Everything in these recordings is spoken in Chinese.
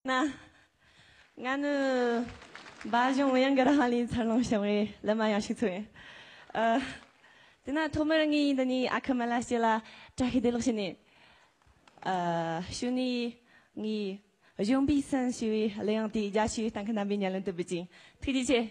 那俺们把用两个的哈里才能学会那么样去做。那他们人的你阿克马拉西拉扎黑的路线呢？说你用比赛去两地家去，但看那边人都不进，推荐去。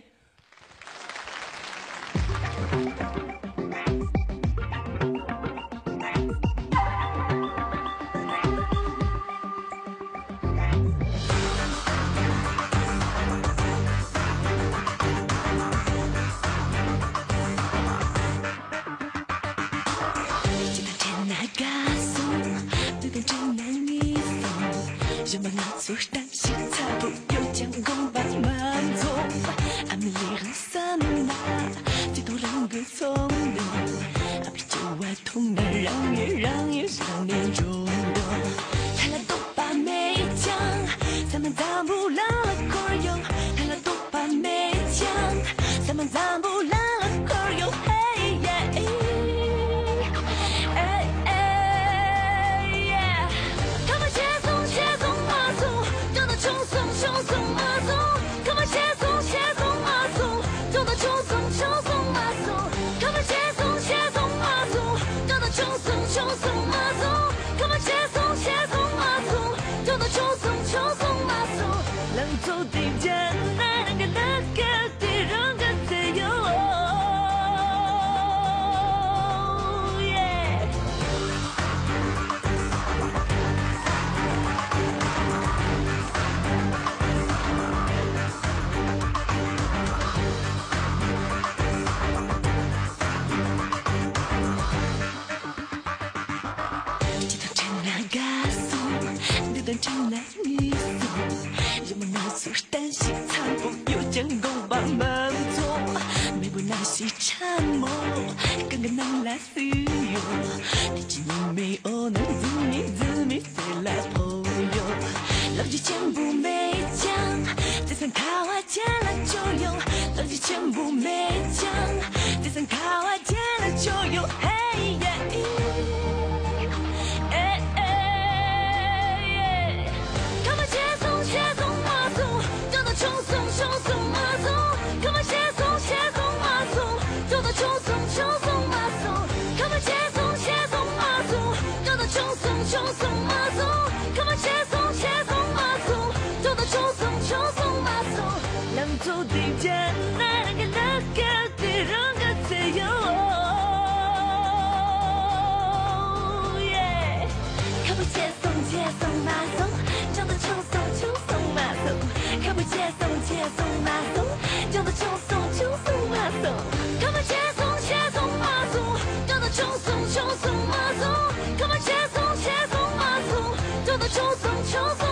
Sudah cinta bukyo jangan bantu Amili sana Tidur rangga songdo Api coba thong na rang ye sang nian zhong do Thala topa mei jiang Zaman zambu la la kor yo Thala topa mei jiang Zaman zambu la la kor yo Hey yeah Hey hey yeah Come on 冲送马送，干嘛切送马送，走到冲送马送，干嘛切送马送，走到冲送马送，干嘛切送马送，走到冲送马送，浪走的艰难，那个的让个自由。当成男女送，人们那苏丹西藏不有将功把满座，没不那西缠磨，刚刚能来自由，你只能没有能自迷谁来朋友，老几全部没讲，再三卡瓦见了就用，老几全部没讲，再三卡瓦见了就用，嘿耶。冲送马送，干嘛切送马送，走到冲送马送，干嘛切送马送，走到冲送马送，干嘛切送马送，走到冲送马送，浪走的艰难，那个的让个自由。干嘛切送马送，走到冲送马送。看不接送马送，叫到冲送马送，看不接送马送，叫到冲送马送，看不接送马送，叫到冲送。